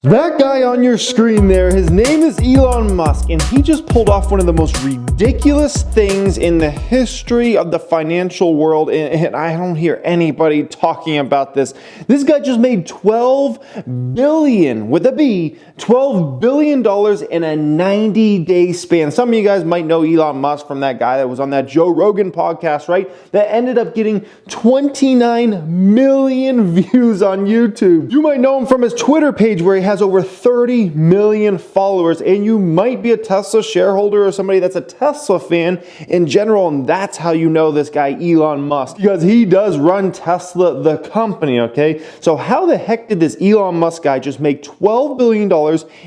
That guy on your screen there, his name is Elon Musk, and he just pulled off one of the most ridiculous things in the history of the financial world, and I don't hear anybody talking about this. This guy just made $12 billion, with a B, $12 billion in a 90-day span. Some of you guys might know Elon Musk from that guy that was on that Joe Rogan podcast, right? That ended up getting 29 million views on YouTube. You might know him from his Twitter page where he has over 30 million followers, and you might be a Tesla shareholder or somebody that's a Tesla fan in general, and that's how you know this guy Elon Musk, because he does run Tesla, the company, okay? So how the heck did this Elon Musk guy just make $12 billion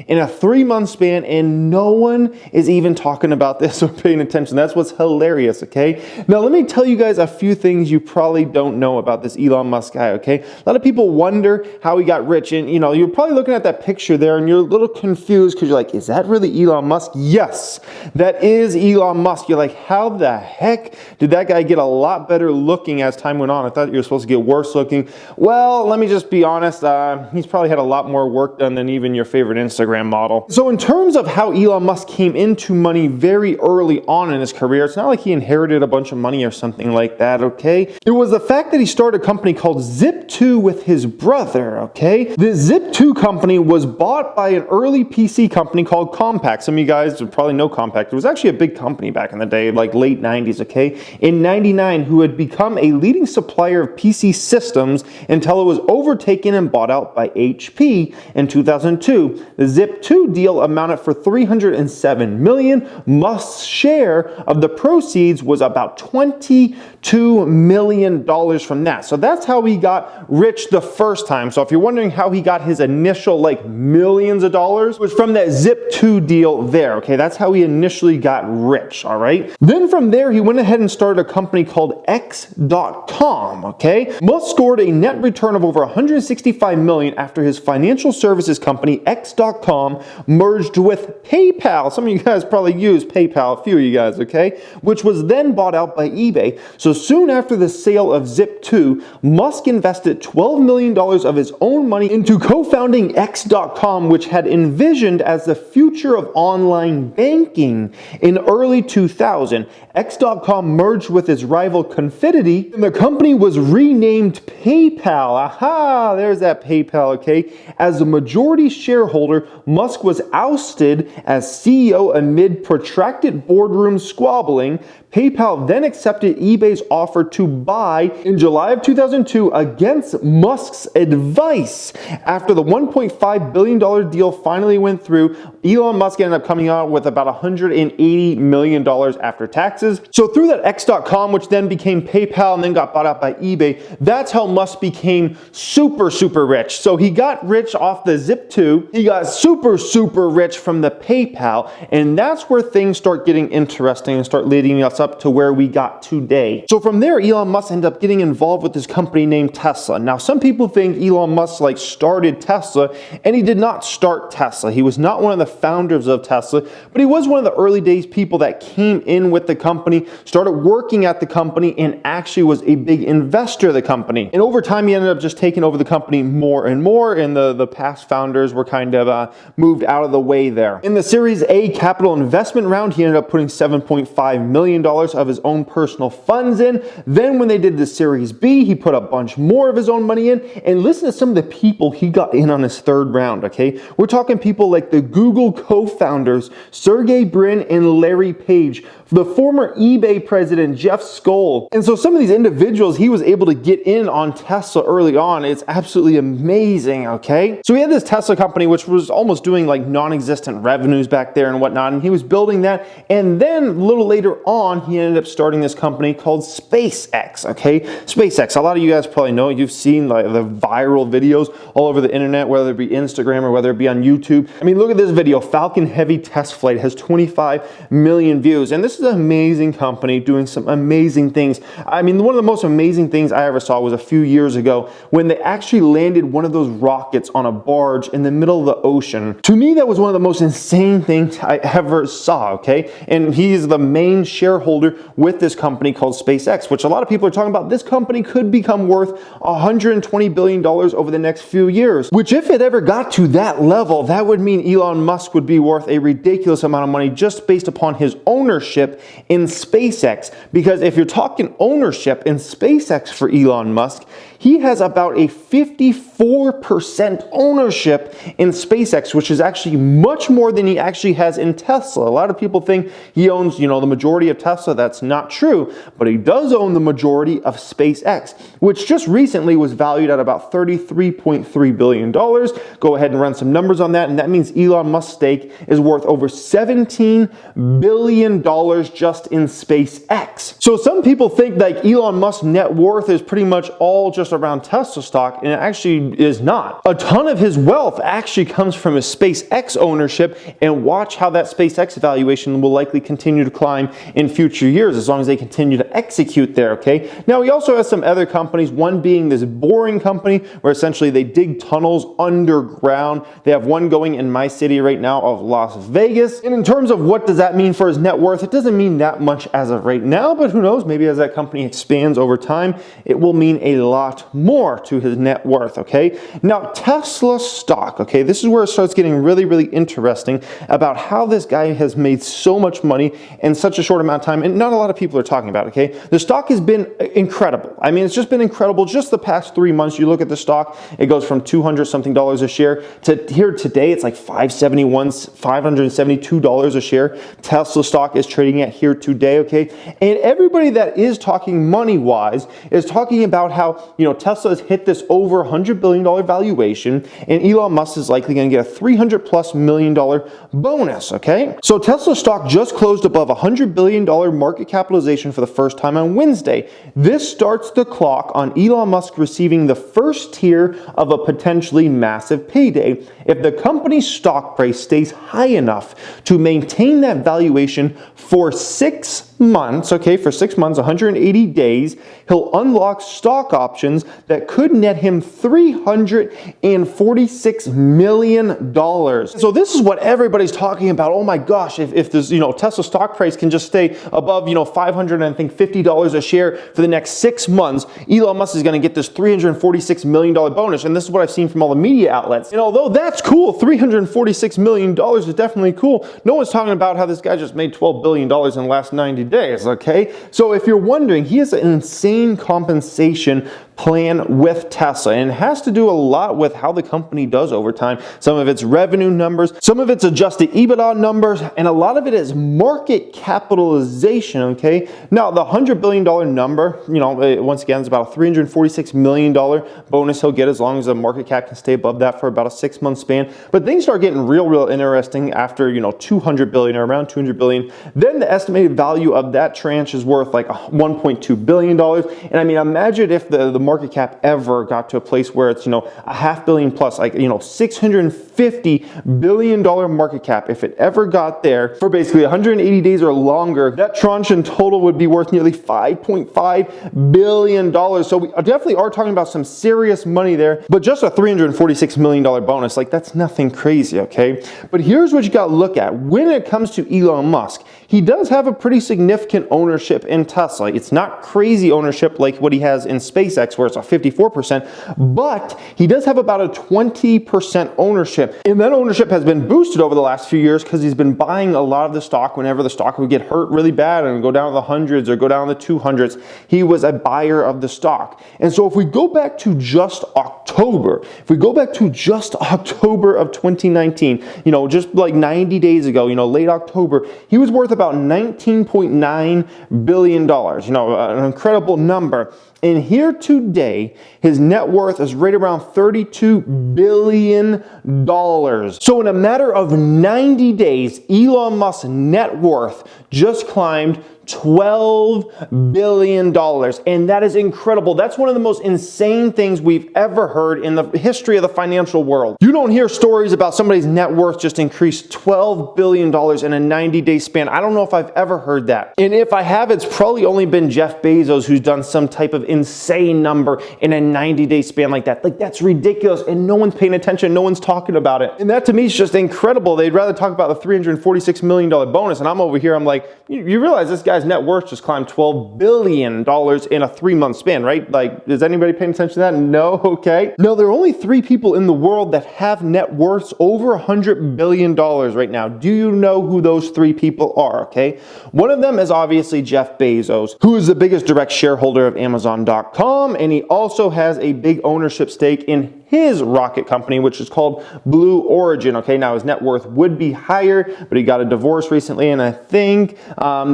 in a 3-month span, and no one is even talking about this or paying attention? That's what's hilarious, okay? Now let me tell you guys a few things you probably don't know about this Elon Musk guy, okay? A lot of people wonder how he got rich, and you're probably looking at that picture there and you're a little confused because you're like, is that really Elon Musk? Yes, that is Elon Musk. You're like, how the heck did that guy get a lot better looking as time went on? I thought you were supposed to get worse looking. Well, let me just be honest, he's probably had a lot more work done than even your favorite Instagram model. So in terms of how Elon Musk came into money very early on in his career, it's not like he inherited a bunch of money or something like that, okay? It was the fact that he started a company called Zip2 with his brother, okay? The Zip2 company was bought by an early PC company called Compaq. Some of you guys would probably know Compaq. It was actually a big company back in the day, like late 90s, okay? In 99, who had become a leading supplier of PC systems until it was overtaken and bought out by HP in 2002. The Zip2 deal amounted for $307 million. Musk's share of the proceeds was about $22 million from that. So that's how he got rich the first time. So if you're wondering how he got his initial millions of dollars, was from that Zip2 deal there, okay? That's how he initially got rich, all right? Then from there, he went ahead and started a company called X.com, okay? Musk scored a net return of over 165 million after his financial services company, X.com, merged with PayPal. Some of you guys probably use PayPal, a few of you guys, okay? Which was then bought out by eBay. So soon after the sale of Zip2, Musk invested $12 million of his own money into co-founding X.com, which had envisioned as the future of online banking. In early 2000, X.com merged with its rival Confinity, and the company was renamed PayPal. Aha, there's that PayPal, okay? As the majority shareholder, Musk was ousted as CEO amid protracted boardroom squabbling. PayPal then accepted eBay's offer to buy in July of 2002 against Musk's advice. After the $1.5 billion deal finally went through, Elon Musk ended up coming out with about $180 million after taxes. So through that X.com, which then became PayPal and then got bought out by eBay, that's how Musk became super rich. So he got rich off the Zip2, he got super rich from the PayPal, and that's where things start getting interesting and start leading us up to where we got today. So from there, Elon Musk ended up getting involved with this company named Tesla. Now, some people think Elon Musk started Tesla, and he did not start Tesla. He was not one of the founders of Tesla, but he was one of the early days people that came in with the company, started working at the company, and actually was a big investor of the company. And over time, he ended up just taking over the company more and more, and the past founders were kind of moved out of the way there. In the Series A capital investment round, he ended up putting $7.5 million of his own personal funds in. Then when they did the Series B, he put a bunch more of his own money in. And listen to some of the people he got in on his third round, okay? We're talking people like the Google co-founders, Sergey Brin and Larry Page, the former eBay president, Jeff Skoll. And so some of these individuals he was able to get in on Tesla early on. It's absolutely amazing, okay? So he had this Tesla company, which was almost doing non-existent revenues back there and whatnot, and he was building that. And then a little later on, he ended up starting this company called SpaceX, okay? SpaceX, a lot of you guys probably know, you've seen the viral videos all over the internet, whether it be Instagram or whether it be on YouTube. I mean, look at this video. Falcon Heavy test flight has 25 million views. And this is an amazing company doing some amazing things. I mean, one of the most amazing things I ever saw was a few years ago when they actually landed one of those rockets on a barge in the middle of the ocean. To me, that was one of the most insane things I ever saw, okay? And he is the main shareholder with this company called SpaceX, which a lot of people are talking about. This company could become worth $120 billion over the next few years, which if it ever got to that level, that would mean Elon Musk would be worth a ridiculous amount of money just based upon his ownership in SpaceX. Because if you're talking ownership in SpaceX for Elon Musk, he has about a 54% ownership in SpaceX, which is actually much more than he actually has in Tesla. A lot of people think he owns, the majority of Tesla. That's not true, but he does own the majority of SpaceX, which just recently was valued at about $33.3 billion. Go ahead and run some numbers on that, and that means Elon Musk's stake is worth over $17 billion just in SpaceX. So some people think like Elon Musk's net worth is pretty much all just around Tesla stock, and it actually is not. A ton of his wealth actually comes from his SpaceX ownership, and watch how that SpaceX valuation will likely continue to climb in future years as long as they continue to execute there, okay? Now, he also has some other companies, one being this boring company where essentially they dig tunnels underground. They have one going in my city right now of Las Vegas. And in terms of what does that mean for his net worth, it doesn't mean that much as of right now, but who knows, maybe as that company expands over time, it will mean a lot more to his net worth, okay? Now, Tesla stock, okay, this is where it starts getting really, really interesting about how this guy has made so much money in such a short amount of time, and not a lot of people are talking about, okay? The stock has been incredible. I mean, it's just been incredible. Just the past 3 months, you look at the stock, it goes from $200 something a share to here today, it's like $572 a share. Tesla stock is trading at here today, okay? And everybody that is talking money-wise is talking about how, Tesla has hit this over $100 billion valuation, and Elon Musk is likely going to get a $300+ million bonus, okay? So Tesla stock just closed above $100 billion market capitalization for the first time on Wednesday. This starts the clock on Elon Musk receiving the first tier of a potentially massive payday if the company's stock price stays high enough to maintain that valuation for 6 months, okay, for 6 months, 180 days. He'll unlock stock options that could net him $346 million. So this is what everybody's talking about. Oh my gosh, if this, Tesla stock price can just stay above, $550 a share for the next 6 months, Elon Musk is going to get this $346 million bonus. And this is what I've seen from all the media outlets. And although that's cool, $346 million is definitely cool, no one's talking about how this guy just made $12 billion in the last 90 days, okay? So if you're wondering, he has an insane compensation plan with Tesla, and it has to do a lot with how the company does over time. Some of its revenue numbers, some of its adjusted EBITDA numbers, and a lot of it is market capitalization, okay? Now, the $100 billion number, once again, is about a $346 million bonus he'll get as long as the market cap can stay above that for about a 6-month span. But things start getting real interesting after, $200 billion or around $200 billion. Then the estimated value of that tranche is worth like $1.2 billion. And I mean, imagine if the market cap ever got to a place where it's, a $500 million plus, like, $650 billion market cap. If it ever got there for basically 180 days or longer, that tranche in total would be worth nearly $5.5 billion. So we definitely are talking about some serious money there, but just a $346 million bonus, like that's nothing crazy, okay? But here's what you got to look at. When it comes to Elon Musk, he does have a pretty significant ownership in Tesla. It's not crazy ownership like what he has in SpaceX, where it's a 54%, but he does have about a 20% ownership. And that ownership has been boosted over the last few years because he's been buying a lot of the stock whenever the stock would get hurt really bad and go down to the hundreds or go down to the 200s. He was a buyer of the stock. And so if we go back to just October of 2019, just like 90 days ago, late October, he was worth about $19.9 billion, an incredible number. And here today, his net worth is right around $32 billion. So in a matter of 90 days, Elon Musk's net worth just climbed $12 billion. And that is incredible. That's one of the most insane things we've ever heard in the history of the financial world. You don't hear stories about somebody's net worth just increased $12 billion in a 90-day span. I don't know if I've ever heard that. And if I have, it's probably only been Jeff Bezos who's done some type of insane number in a 90-day span like that. Like, that's ridiculous, and no one's paying attention, no one's talking about it. And that to me is just incredible. They'd rather talk about the $346 million bonus, and I'm over here, I'm like, you realize this guy's net worth just climbed $12 billion in a 3-month span, right? Like, is anybody paying attention to that? No? Okay. No, there are only 3 people in the world that have net worths over $100 billion right now. Do you know who those 3 people are? Okay. One of them is obviously Jeff Bezos, who is the biggest direct shareholder of Amazon.com, and he also has a big ownership stake in his rocket company, which is called Blue Origin. Okay, now his net worth would be higher, but he got a divorce recently, and I think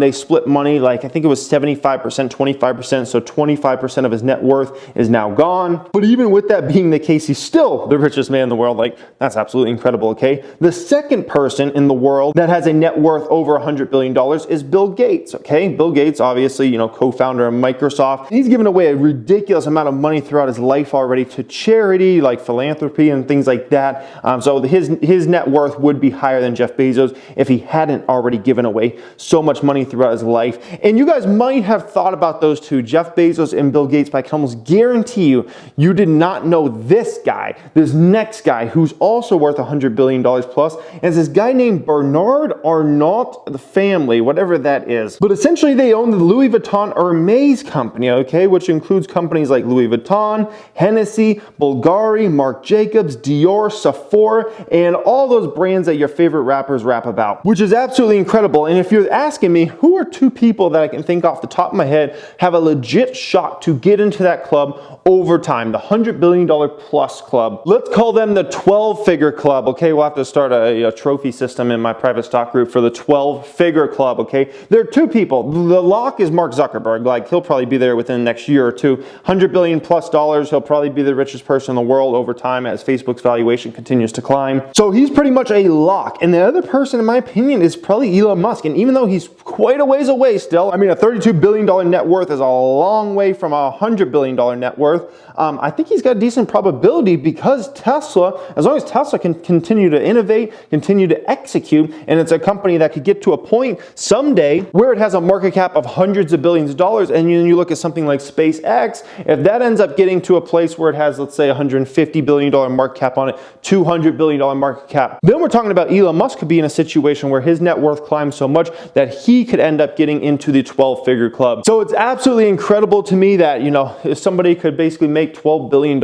they split money, like I think it was 75%, 25%, so 25% of his net worth is now gone. But even with that being the case, he's still the richest man in the world. Like, that's absolutely incredible, okay? The second person in the world that has a net worth over $100 billion is Bill Gates, okay? Bill Gates, obviously, co-founder of Microsoft. He's given away a ridiculous amount of money throughout his life already to charity, like philanthropy and things like that. So his net worth would be higher than Jeff Bezos if he hadn't already given away so much money throughout his life. And you guys might have thought about those two, Jeff Bezos and Bill Gates, but I can almost guarantee you did not know this guy, this next guy, who's also worth $100 billion plus. And it's this guy named Bernard Arnault, the family, whatever that is. But essentially they own the Louis Vuitton Hermes company, okay, which includes companies like Louis Vuitton, Hennessy, Bulgari, Marc Jacobs, Dior, Sephora, and all those brands that your favorite rappers rap about, which is absolutely incredible. And if you're asking me, who are 2 people that I can think off the top of my head have a legit shot to get into that club over time, the $100 billion plus club? Let's call them the 12-figure club, okay? We'll have to start a trophy system in my private stock group for the 12-figure club, okay? There are 2 people. The lock is Mark Zuckerberg. Like, he'll probably be there within the next year or 2. $100 billion plus dollars. He'll probably be the richest person in the world over time as Facebook's valuation continues to climb. So he's pretty much a lock. And the other person, in my opinion, is probably Elon Musk. And even though he's quite a ways away still, I mean, a $32 billion net worth is a long way from a $100 billion net worth. I think he's got a decent probability because Tesla, as long as Tesla can continue to innovate, continue to execute, and it's a company that could get to a point someday where it has a market cap of hundreds of billions of dollars, and you look at something like SpaceX, if that ends up getting to a place where it has, let's say, $150 billion market cap on it, $200 billion market cap, then we're talking about Elon Musk could be in a situation where his net worth climbs so much that he could end up getting into the 12-figure club. So it's absolutely incredible to me that, if somebody could basically make $12 billion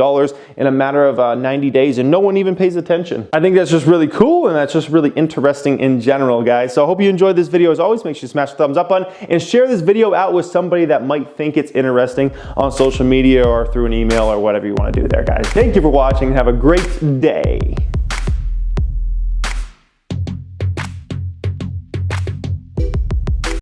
in a matter of 90 days and no one even pays attention. I think that's just really cool, and that's just really interesting in general, guys. So I hope you enjoyed this video. As always, make sure you smash the thumbs up button and share this video out with somebody that might think it's interesting on social media or through an email or whatever you want to do there, guys. Thank you for watching. Have a great day.